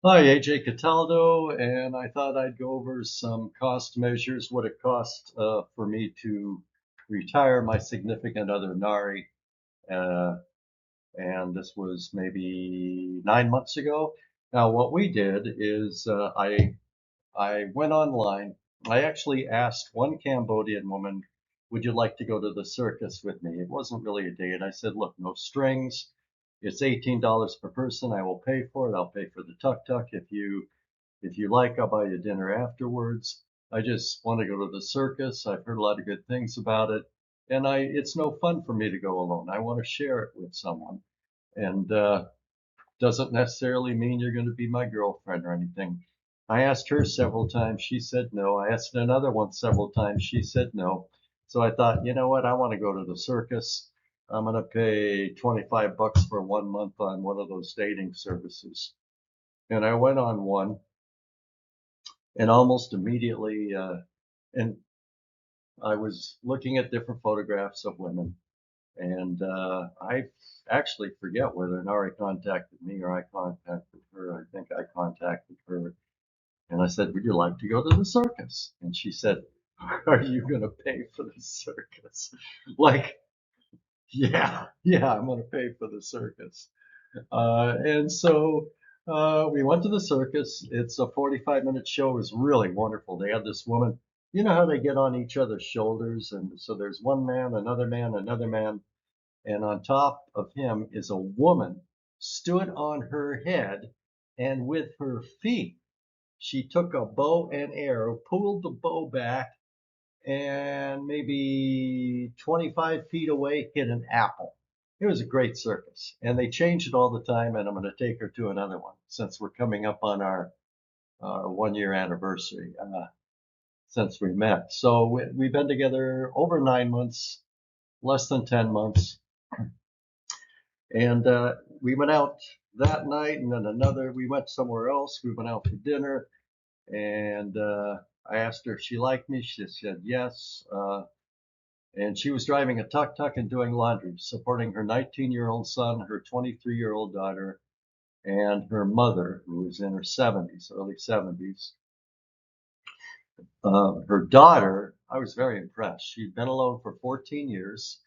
Hi, AJ Cataldo, and I thought I'd go over some cost measures, what it cost for me to retire my significant other, Nary, uh, and this was maybe 9 months ago. Now, what we did is I went online. I actually asked one Cambodian woman, "Would you like to go to the circus with me?" It wasn't really a date. I said, "Look, no strings. It's $18 per person. I will pay for it. I'll pay for the tuk-tuk if you like, I'll buy you dinner afterwards. I just want to go to the circus. I've heard a lot of good things about it. And it's no fun for me to go alone. I want to share it with someone. And doesn't necessarily mean you're going to be my girlfriend or anything. I asked her several times. She said no. I asked another one several times. She said no. So I thought, you know what? I want to go to the circus. I'm going to pay 25 bucks for 1 month on one of those dating services. And I went on one and almost immediately, and I was looking at different photographs of women, and I actually forget whether Nari contacted me or I contacted her. I think I contacted her, and I said, "Would you like to go to the circus?" And she said, "Are you going to pay for the circus?" Like, yeah, yeah, I'm going to pay for the circus. And so we went to the circus. It's a 45-minute show. It was really wonderful. They had this woman. You know how they get on each other's shoulders? And so there's one man, another man. And on top of him is a woman stood on her head. And with her feet, she took a bow and arrow, pulled the bow back, and maybe 25 feet away hit an apple. It was a great circus, and they change it all the time. And I'm going to take her to another one since we're coming up on our 1 year anniversary since we met. So we've been together over 9 months, less than 10 months, and we went out that night, and then another. We went somewhere else. We went out for dinner, and I asked her if she liked me. She said yes. And she was driving a tuk-tuk and doing laundry, supporting her 19-year-old son, her 23-year-old daughter, and her mother, who was in her 70s, early 70s. Her daughter, I was very impressed. She'd been alone for 14 years,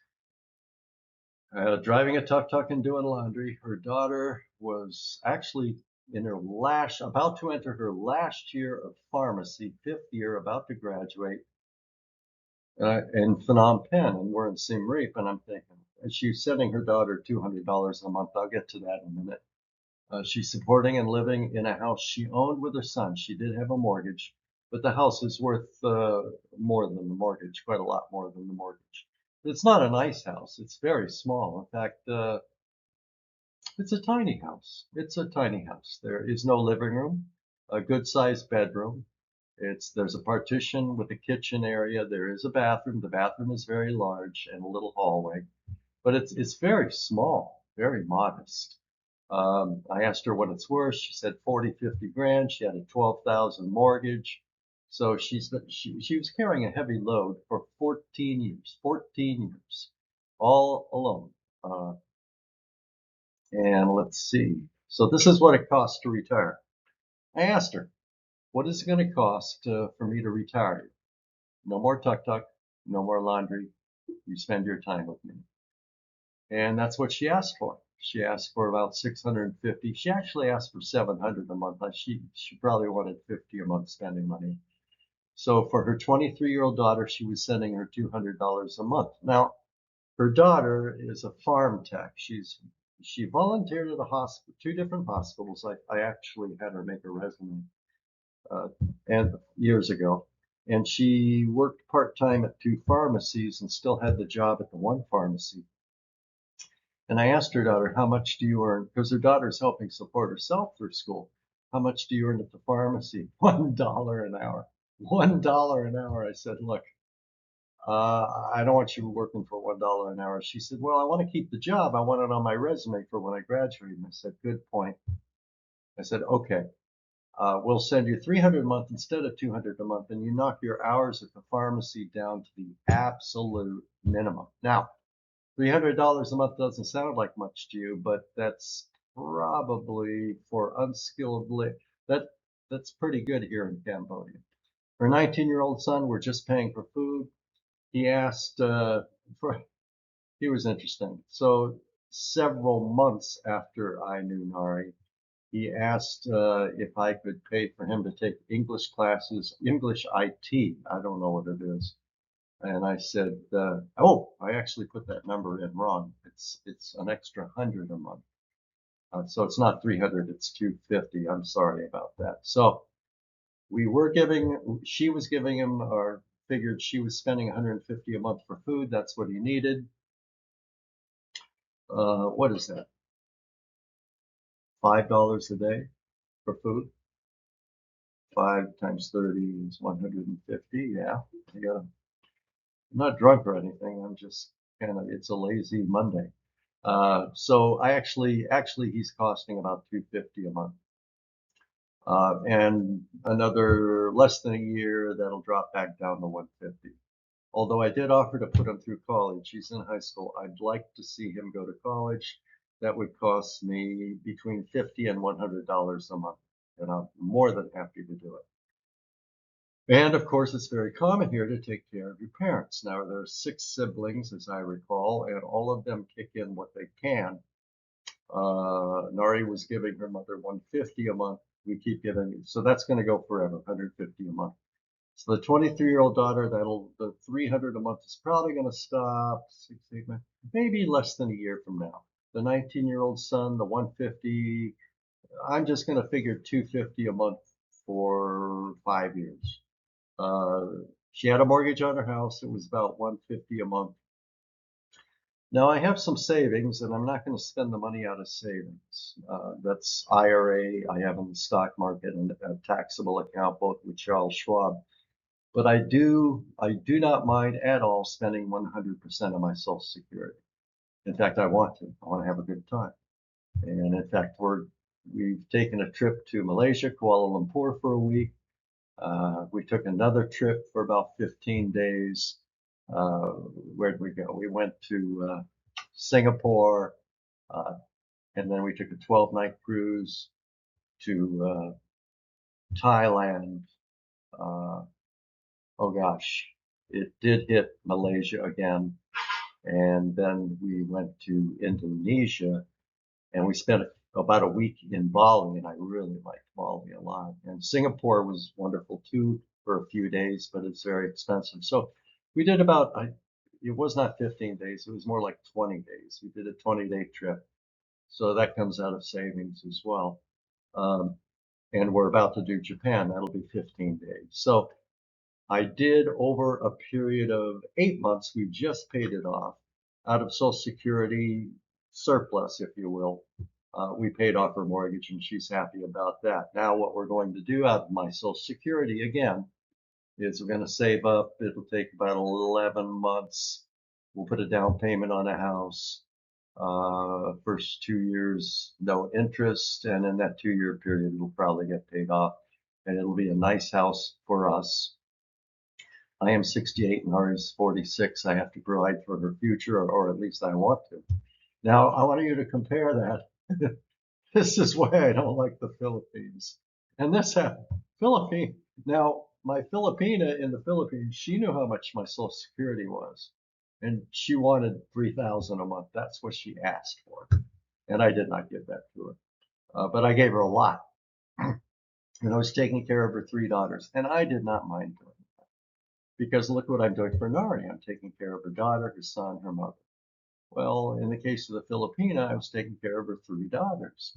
driving a tuk-tuk and doing laundry. Her daughter was actually in her about to enter her last year of pharmacy, fifth year, about to graduate, in Phnom Penh, and we're in Siem Reap, and I'm thinking, and she's sending her daughter $200 a month. I'll get to that in a minute. She's supporting and living in a house she owned with her son. She did have a mortgage, but the house is worth more than the mortgage, quite a lot more than the mortgage. It's not a nice house. It's very small. In fact, it's a tiny house. It's a tiny house. There is no living room, a good sized bedroom. There's a partition with a kitchen area. There is a bathroom. The bathroom is very large and a little hallway, but it's very small, very modest. I asked her what it's worth. She said 40, 50 grand. She had a 12,000 mortgage. So she was carrying a heavy load for 14 years, all alone. Uh, and let's see. So this is what it costs to retire. I asked her, what is it going to cost for me to retire? No more tuk-tuk, no more laundry. You spend your time with me. And that's what she asked for. She asked for about 650. She actually asked for 700 a month. She probably wanted 50 a month spending money. So for her 23-year-old daughter, she was sending her $200 a month. Now, her daughter is a farm tech. She volunteered at a hospital, two different hospitals. I actually had her make a resume uh, and years ago. And she worked part-time at two pharmacies and still had the job at the one pharmacy. And I asked her daughter, how much do you earn? Because her daughter's helping support herself through school. How much do you earn at the pharmacy? $1 an hour. $1 an hour. I said, look, I don't want you working for $1 an hour. She said, well, I want to keep the job. I want it on my resume for when I graduate. And I said, good point. I said, okay, we'll send you 300 a month instead of 200 a month, and you knock your hours at the pharmacy down to the absolute minimum. Now, $300 a month doesn't sound like much to you, but that's probably for unskilled labor. That's pretty good here in Cambodia. Her 19-year-old son, we're just paying for food. He asked for, he was interesting. So several months after I knew Nari, he asked if I could pay for him to take English classes, English IT. I don't know what it is. And I said, oh, I actually put that number in wrong. It's an extra 100 a month. So it's not 300, it's 250. I'm sorry about that. So she was giving him, or figured she was spending 150 a month for food. That's what he needed. What is that? $5 a day for food. 5 times 30 is 150. Yeah, I'm not drunk or anything. I'm just it's a lazy Monday. So actually, he's costing about 250 a month. And another less than a year, that'll drop back down to 150. Although I did offer to put him through college. He's in high school. I'd like to see him go to college. That would cost me between $50 and $100 a month, and I'm more than happy to do it. And of course, it's very common here to take care of your parents. Now, there are 6 siblings, as I recall, and all of them kick in what they can. Nari was giving her mother 150 a month. We keep giving, so that's going to go forever, 150 a month. So the 23-year-old daughter, the 300 a month is probably going to stop 6, 8, maybe less than a year from now. The 19-year-old son, the 150, I'm just going to figure 250 a month for 5 years. She had a mortgage on her house. It was about 150 a month. Now I have some savings, and I'm not going to spend the money out of savings. That's IRA. I have in the stock market and a taxable account, both with Charles Schwab. But I do not mind at all spending 100% of my Social Security. In fact, I want to. I want to have a good time. And in fact, we've taken a trip to Malaysia, Kuala Lumpur for a week. We took another trip for about 15 days. Where'd we go? We went to Singapore, and then we took a 12-night cruise to Thailand. Oh gosh, it did hit Malaysia again. And then we went to Indonesia, and we spent about a week in Bali, and I really liked Bali a lot. And Singapore was wonderful too for a few days, but it's very expensive. So we did it was not 15 days, it was more like 20 days. We did a 20-day trip. So that comes out of savings as well. And we're about to do Japan. That'll be 15 days. So I did over a period of 8 months. We just paid it off out of Social Security surplus, if you will. We paid off her mortgage, and she's happy about that. Now, what we're going to do out of my Social Security again is we're going to save up. It'll take about 11 months. We'll put a down payment on a house. First 2 years, no interest, and in that 2-year period, it'll probably get paid off, and it'll be a nice house for us. I am 68 and Nari's 46. I have to provide for her future, or at least I want to. Now, I want you to compare that. This is why I don't like the Philippines. And this happened. Now, my Filipina in the Philippines, she knew how much my Social Security was. And she wanted 3,000 a month. That's what she asked for. And I did not give that to her. But I gave her a lot. And I was taking care of her 3 daughters. And I did not mind doing that. Because look what I'm doing for Nari. I'm taking care of her daughter, her son, her mother. Well, in the case of the Filipina, I was taking care of her 3 daughters.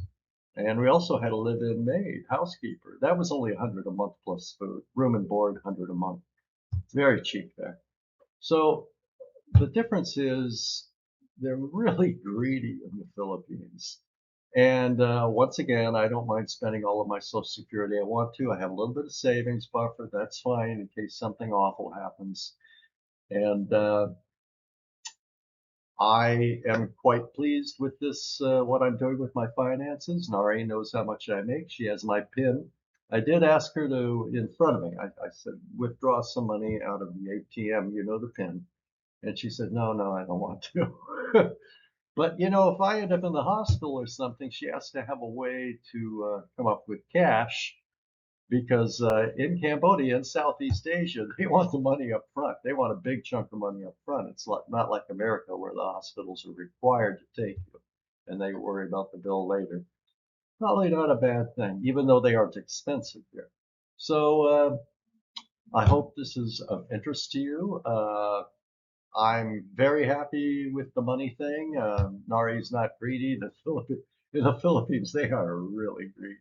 And we also had a live-in maid, housekeeper. That was only 100 a month plus food. Room and board, 100 a month. It's very cheap there. So the difference is they're really greedy in the Philippines. And once again, I don't mind spending all of my Social Security. I want to. I have a little bit of savings buffer. That's fine in case something awful happens. And I am quite pleased with this, what I'm doing with my finances. Nari knows how much I make. She has my PIN. I did ask her to, in front of me, I said, withdraw some money out of the ATM, you know the PIN. And she said, no, I don't want to. But you know, if I end up in the hospital or something, she has to have a way to come up with cash because in Cambodia and Southeast Asia, they want the money up front. They want a big chunk of money up front. It's not like America where the hospitals are required to take you and they worry about the bill later. Probably not a bad thing, even though they aren't expensive here. So I hope this is of interest to you. I'm very happy with the money thing. Nari's not greedy. In the Philippines, they are really greedy.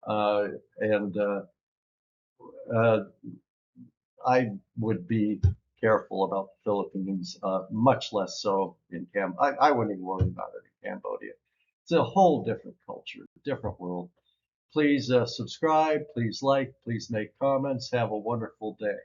And uh, I would be careful about the Philippines, much less so in I wouldn't even worry about it in Cambodia. It's a whole different culture, different world. Please subscribe, please like, please make comments. Have a wonderful day.